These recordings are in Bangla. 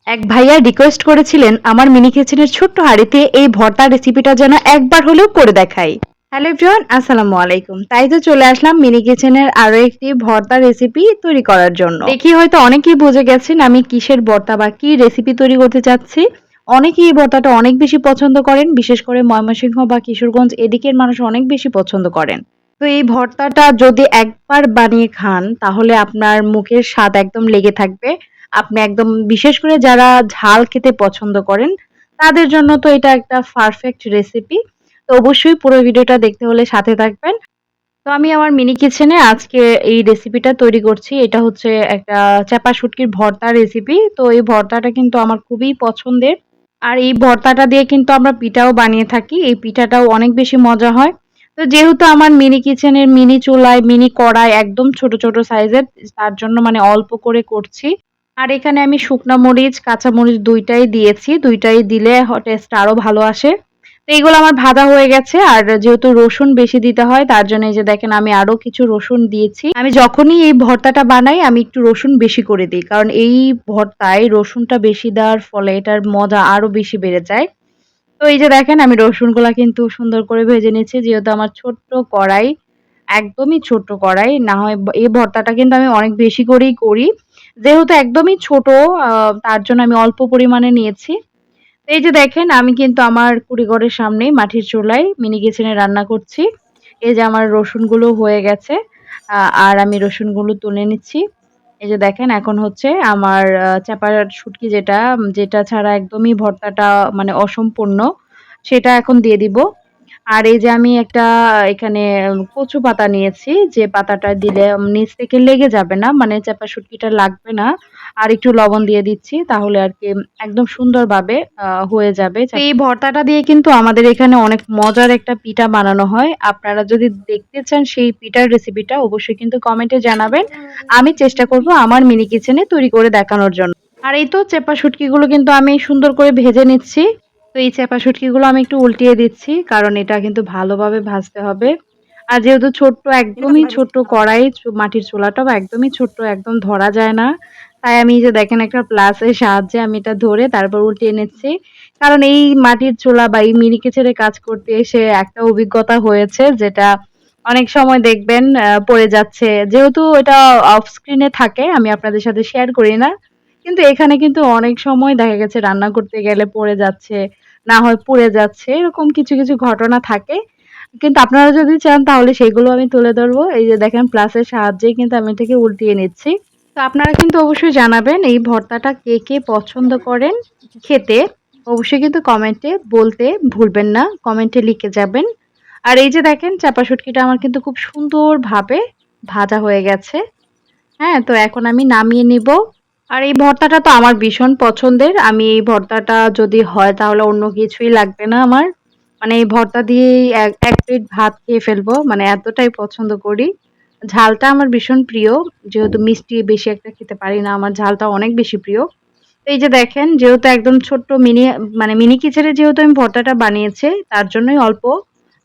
এক ভাইয়া রিকোয়েস্ট করেছিলেন আমার মিনি কিচেনের ছোট্ট হাঁড়িতে এই ভর্তা রেসিপিটা যেন একবার হলেও করে দেখাই। হ্যালো এভরিওয়ান, আসসালামু আলাইকুম। তাই তো চলে আসলাম মিনি কিচেনের আরো একটি ভর্তা রেসিপি তৈরি করার জন্য। দেখি হয়তো অনেকেই বুঝে গেছেন আমি কিসের ভর্তা বা কি রেসিপি তৈরি করতে চাচ্ছি। অনেকেই এই ভর্তাটা অনেক বেশি পছন্দ করেন, বিশেষ করে ময়মনসিংহ বা কিশোরগঞ্জ এদিকের মানুষ অনেক বেশি পছন্দ করেন। তো এই ভর্তাটা যদি একবার বানিয়ে খান তাহলে আপনার মুখের স্বাদ একদম লেগে থাকবে। আপনি একদম বিশেষ করে যারা ঝাল খেতে পছন্দ করেন, তাদের জন্য তো এটা একটা পারফেক্ট রেসিপি। তো অবশ্যই পুরো ভিডিওটা দেখতে হলে সাথে থাকবেন। তো আমি আমার মিনি কিচেনে আজকে এই রেসিপিটা তৈরি করছি। এটা হচ্ছে একটা চাপা শুটকির ভর্তা রেসিপি। তো এই ভর্তাটা কিন্তু আমার খুবই পছন্দের। আর এই ভর্তাটা দিয়ে কিন্তু আমরা পিঠাও বানিয়ে থাকি। এই পিঠাটাও অনেক বেশি মজা হয়। তো যেহেতু আমার মিনি কিচেনের মিনি চুলায়, মিনি কড়াই একদম ছোট, ছোট সাইজের, তার জন্য মানে অল্প করে করছি। আর এখানে আমি শুকনা মরিচ, কাঁচা মরিচ ২ টাই দিয়েছি। ২ টাই দিলে টেস্টটা আরো ভালো আসে। তো এগুলো আমার ভাজা হয়ে গেছে। আর যেহেতু রসুন বেশি দিতে হয় তার জন্য এই যে দেখেন আমি আরো কিছু রসুন দিয়েছি। আমি যখনই এই ভর্তাটা বানাই আমি একটু রসুন বেশি করে দেই। কারণ এই ভর্তায় রসুনটা বেশি দেওয়ার ফলে এটার মজা আরো বেশি বেড়ে যায়। তো এই যে দেখেন আমি রসুনগুলা কিন্তু সুন্দর করে ভেজে নিচ্ছি। যেহেতু আমার ছোট্ট কড়াই, একদমই ছোট্ট কড়াই। না হয় এই ভর্তাটা কিন্তু আমি অনেক বেশি করেই করি। যেহেতু একদমই ছোট আ তার জন্য আমি অল্প পরিমাণে নিয়েছি। তো এই যে দেখেন আমি কিন্তু আমার কুঁড়েঘরের সামনেই মাটির চুলায় মিনি কিচেনে রান্না করছি। এই যে আমার রসুনগুলো হয়ে গেছে। আর আমি রসুনগুলো তুলে নিচ্ছি। এই যে দেখেন এখন হচ্ছে আমার চাপা শুটকি যেটা ছাড়া একদমই ভর্তাটা মানে অসম্পূর্ণ, সেটা এখন দিয়ে দিব। আর এই যে আমি একটা এখানে কচু পাতা নিয়েছি, যে পাতাটা দিলে নিচ থেকে লেগে যাবে না, মানে চাপা শুটকিটা লাগবে না। আর একটু লবণ দিয়ে দিচ্ছি তাহলে আরকি একদম সুন্দরভাবে হয়ে যাবে। তো এই ভর্তাটা দিয়ে কিন্তু আমাদের এখানে অনেক মজার একটা পিঠা বানানো হয়। আপনারা যদি দেখতে চান সেই পিঠার রেসিপিটা অবশ্যই কিন্তু কমেন্টে জানাবেন। আমি চেষ্টা করব আমার মিনি কিচেনে তৈরি করে দেখানোর জন্য। আর এই তো চেপা শুটকিগুলো কিন্তু আমি সুন্দর করে ভেজে নিচ্ছি। তো এই চেপা শুটকিগুলো আমি একটু উল্টিয়ে দিচ্ছি। কারণ এটা কিন্তু ভালোভাবে ভাজতে হবে। আর যেহেতু ছোট্ট, একদমই ছোট্ট কড়াই, মাটির চুলাটাও একদমই ছোট্ট, একদম ধরা যায় না। তাই আমি এই যে দেখেন একটা প্লাসের সাহায্যে আমি এটা ধরে তারপর উল্টিয়ে নিচ্ছি। কারণ এই মাটির চুলা বা এই মিনি কিচেনে কাজ করতে এসে একটা অভিজ্ঞতা হয়েছে, যেটা অনেক সময় দেখবেন পড়ে যাচ্ছে। যেহেতু এটা অফ স্ক্রিনে থাকে আমি আপনাদের সাথে শেয়ার করি না। কিন্তু এখানে কিন্তু অনেক সময় দেখা গেছে রান্না করতে গেলে পড়ে যাচ্ছে, না হয় পুড়ে যাচ্ছে। এরকম কিছু, কিছু ঘটনা থাকে। কিন্তু আপনারা যদি চান তাহলে সেগুলো আমি তুলে ধরবো। এই যে দেখেন প্লাসের সাহায্যেই কিন্তু আমি এটাকে উল্টিয়ে নিচ্ছি। তো আপনারা কিন্তু অবশ্যই জানাবেন এই ভর্তাটা কে, কে পছন্দ করেন খেতে। অবশ্যই কিন্তু কমেন্টে বলতে ভুলবেন না। কমেন্টে লিখে যাবেন। আর এই যে দেখেন চাপা শুটকিটা আমার কিন্তু খুব সুন্দরভাবে ভাজা হয়ে গেছে। হ্যাঁ? তো এখন আমি নামিয়ে নিব। আর এই ভর্তাটা তো আমার ভীষণ পছন্দের। আমি এই ভর্তাটা যদি হয় তাহলে অন্য কিছুই লাগবে না আমার। মানে এই ভর্তা দিয়েই এক প্লেট ভাত খেয়ে ফেলবো। মানে এতটাই পছন্দ করি। ঝালটা আমার ভীষণ প্রিয়। যেহেতু মিষ্টি বেশি একটা খেতে পারি না, আমার ঝালটা অনেক বেশি প্রিয়। তো এই যে দেখেন যেহেতু একদম ছোট্ট মানে মিনি কিচেনে যেহেতু আমি ভর্তাটা বানিয়েছি তার জন্যই অল্প।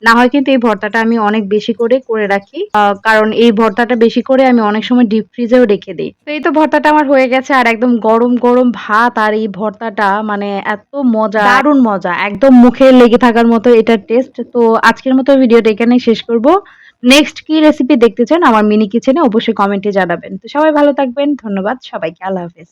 না হয় কিন্তু এই ভর্তাটা আমি অনেক বেশি করে, করে রাখি। কারণ এই ভর্তাটা বেশি করে আমি অনেক সময় ডিপ ফ্রিজেও রেখে দেই। তো এই তো ভর্তাটা আমার হয়ে গেছে আর একদম গরম, গরম ভাত আর এই ভর্তাটা মানে এত মজা, দারুণ মজা। একদম মুখে লেগে থাকার মতো এটার টেস্ট। তো আজকের মতো ভিডিওটা এখানেই শেষ করব। নেক্সট কি রেসিপি দেখতে চান আমার মিনি কিচেনে অবশ্যই কমেন্টে জানাবেন। তো সবাই ভালো থাকবেন। ধন্যবাদ সবাইকে। আল্লাহ হাফেজ।